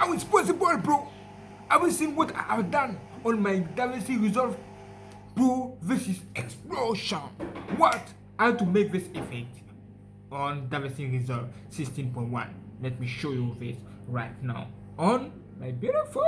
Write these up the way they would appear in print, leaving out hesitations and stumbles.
How it's possible, bro? Have you seen what I have done on my Davinci Resolve? Bro, this is explosion. What? How to make this effect on Davinci Resolve 16.1. Let me show you this right now on my beautiful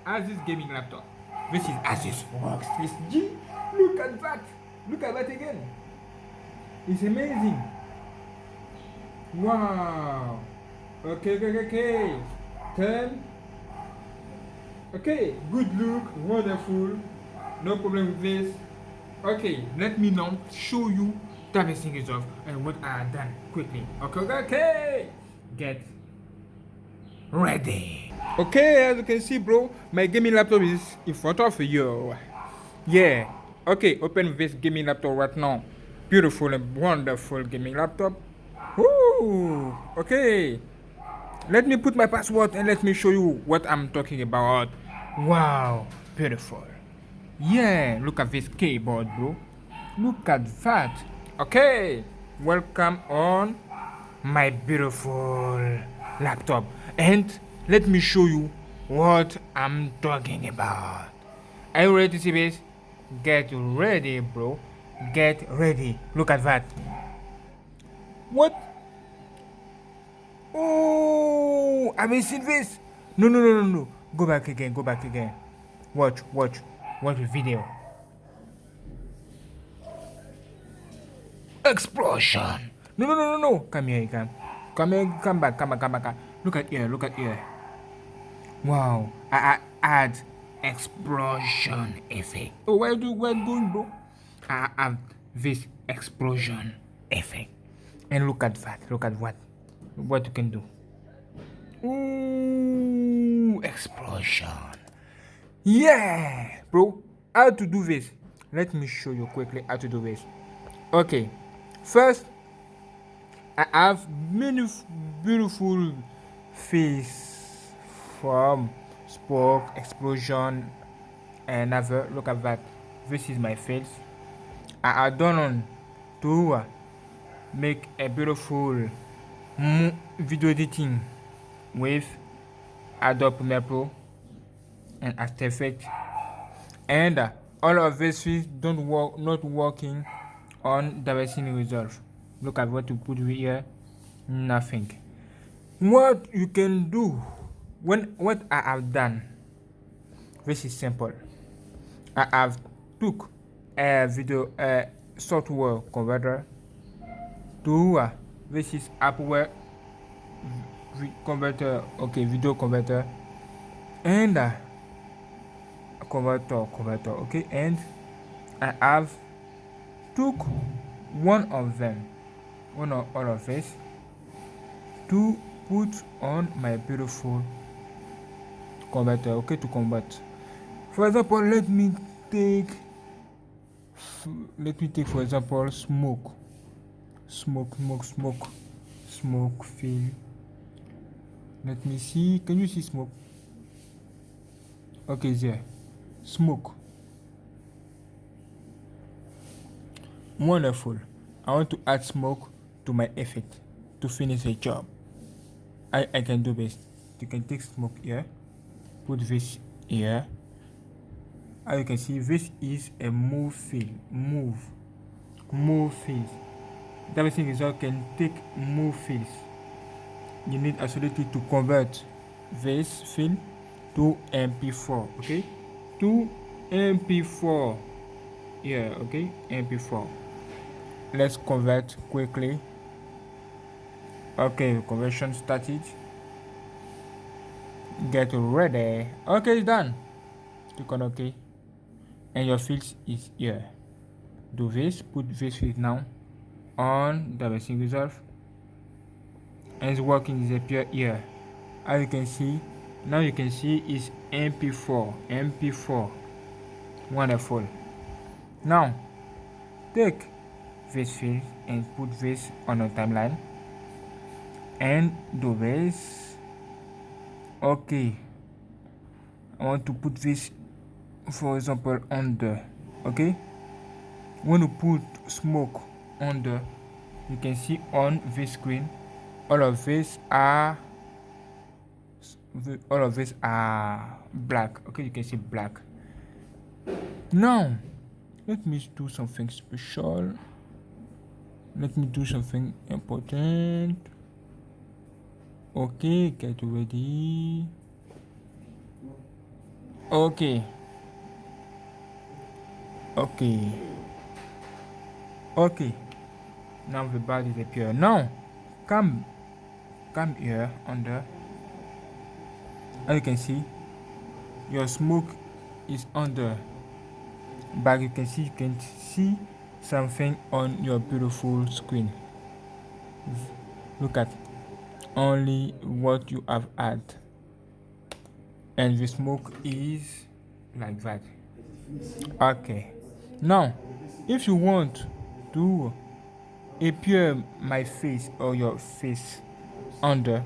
Asus gaming laptop. This is Asus Strix G. Look at that. Look at that again. It's amazing. Wow. Okay. 10. Okay, good look, wonderful. No problem with this. Okay, let me now show you Davinci Resolve and what I have done quickly. Okay. Get ready. Okay, as you can see, bro, my gaming laptop is in front of you. Yeah. Okay, open this gaming laptop right now. Beautiful and wonderful gaming laptop. Woo! Okay. Let me put my password and let me show you what I'm talking about. Wow, beautiful. Yeah, look at this keyboard, bro. Look at that. Okay, welcome on my beautiful laptop. And let me show you what I'm talking about. Are you ready to see this? Get ready, bro. Get ready. Look at that. What? Oh, have you seen this? No. Go back again. Watch the video. Explosion. No. Come here, come back. Look at here. Wow. I add explosion effect. Oh, where going, bro? I have this explosion effect. And look at that. Look at what you can do. Ooh, explosion. Yeah, bro. How to do this? Let me show you quickly how to do this. Okay, first I have many beautiful face from spark, explosion, and other. Look at that. This is my face. I done on to make a beautiful video editing with Adobe Premiere Pro and After Effects, and all of these things not working on Davinci Resolve. Look at what you put here. Nothing. What you can do what I have done, this is simple. I have took a video software converter to this is hardware converter. Okay, video converter and converter. Okay, and I have took one of all of this to put on my beautiful converter. Okay, to convert. For example, let me take for example smoke film. Let me see. Can you see smoke? Okay, there. Smoke. Wonderful. I want to add smoke to my effect to finish the job. I can do this. You can take smoke here, put this here. As you can see, this is a move field. Move field. Davinci Resolve can take move fields. You need absolutely to convert this field to MP4. Okay, to MP4. Yeah, okay, MP4. Let's convert quickly. Okay, conversion started. Get ready. Okay, it's done. Click on OK, and your field is here. Do this. Put this field now on Davinci Resolve, and it's working. Is appear here. As you can see, now you can see is MP4. Wonderful. Now take this field and put this on a timeline and do this. Okay, I want to put this for example under. Okay, when you put smoke under, you can see on this screen all of these are all of these are black. Okay, you can see black. Now let me do something special. Let me do something important. Okay, get ready. Okay. Now the body is appear. Now come here under. As you can see, your smoke is under, but you can see something on your beautiful screen. Look at only what you have had, and the smoke is like that. Okay, now if you want to appear my face or your face under,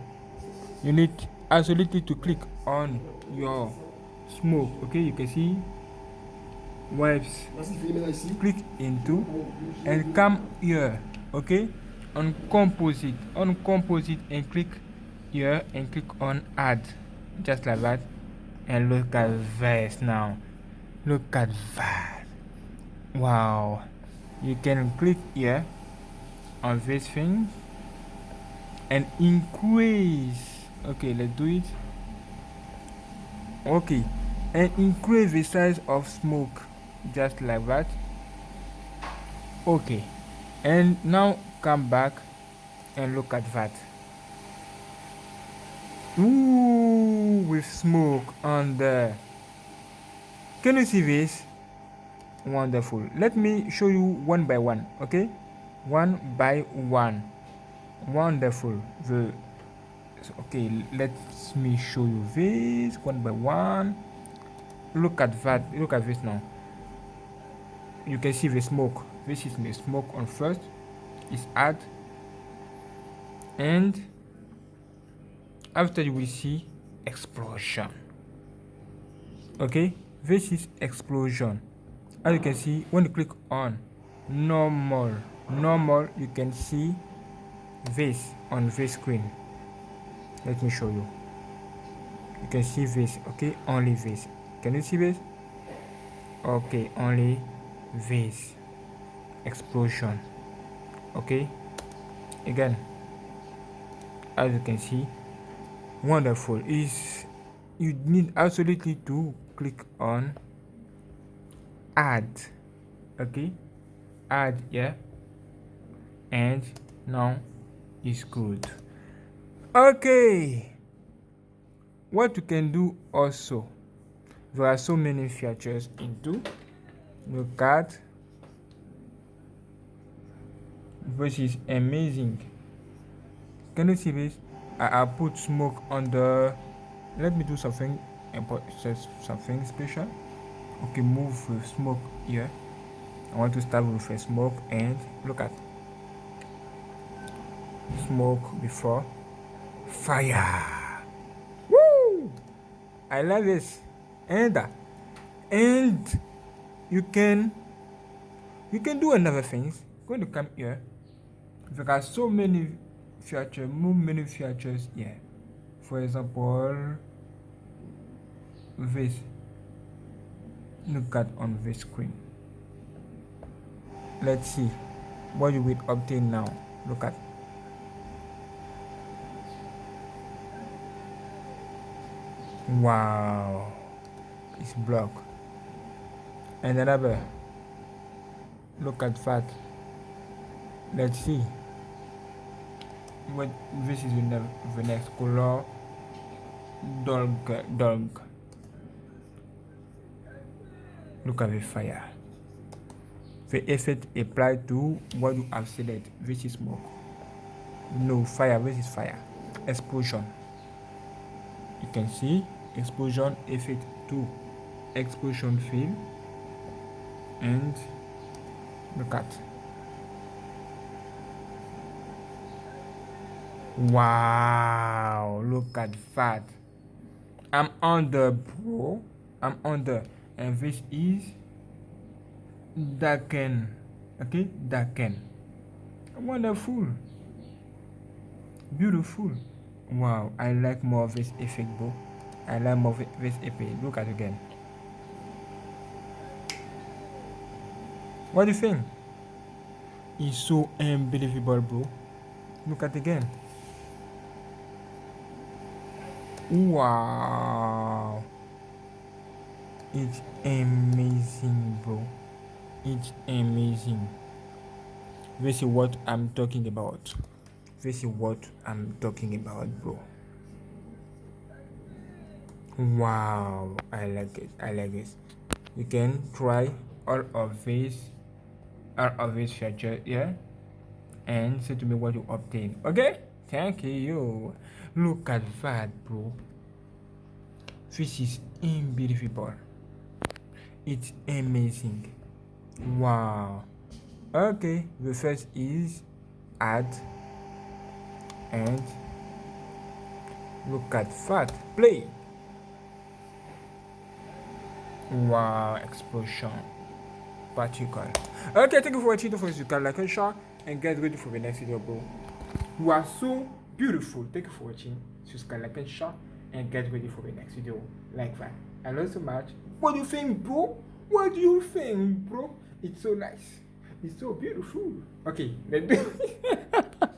you need absolutely to click on your smoke. Okay, you can see wipes, click into and come here. Okay, on composite and click here and click on add, just like that. And look at this. Now look at that. Wow, you can click here on this thing and increase. Okay, let's do it. Okay, and increase the size of smoke, just like that. Okay, and now come back and look at that. Ooh, with smoke on there. Can you see this? Wonderful. Let me show you one by one. Okay, one by one. Wonderful. Okay, let me show you this one by one. Look at that. Look at this now. You can see the smoke. This is the smoke on first. Is add, and after you will see explosion. Okay, this is explosion. As you can see, when you click on normal, you can see this on this screen. Let me show you. You can see this. Okay, only this. Can you see this? Okay, only this explosion. Okay, again, as you can see, wonderful. Is you need absolutely to click on add. Okay, add here, and now it's good. Okay, what you can do also, there are so many features into. Look at, which is amazing. Can you see this? I put smoke on the. Let me do something important, something special. Okay, move with smoke here. I want to start with a smoke, and look at smoke before fire. Woo! I love this. And you can do another things. Going to come here. There are so many features here. For example, this. Look at on this screen. Let's see what you will obtain now. Look at. Wow, it's blocked. And another. Look at that. Let's see what this is the next color. Dog. Look at the fire. The effect applied to what you have selected. This is smoke. No, fire. This is fire. Explosion. You can see explosion effect to explosion field. And look at. Wow, look at that. I'm on the Pro. And this is darken. Okay, darken. Wonderful. Beautiful. Wow, I like more of this effect, bro. I like more of this effect. Look at it again. What do you think? It's so unbelievable, bro. Look at it again. Wow. It's amazing, bro. It's amazing. This is what I'm talking about. This is what I'm talking about, bro. Wow, I like it. I like it. You can try all of these features here and say to me what you obtain. Okay? Thank you. Look at that, bro. This is unbelievable. It's amazing. Wow. Okay, the first is add and look at that. Play. Wow, explosion. Particle. Okay, thank you for watching. Don't forget to like and share and get ready for the next video, bro. You are so beautiful. Thank you for watching. Subscribe, like and share and get ready for the next video. Like that. I love you so much. What do you think, bro? What do you think, bro? It's so nice. It's so beautiful. Okay, let's do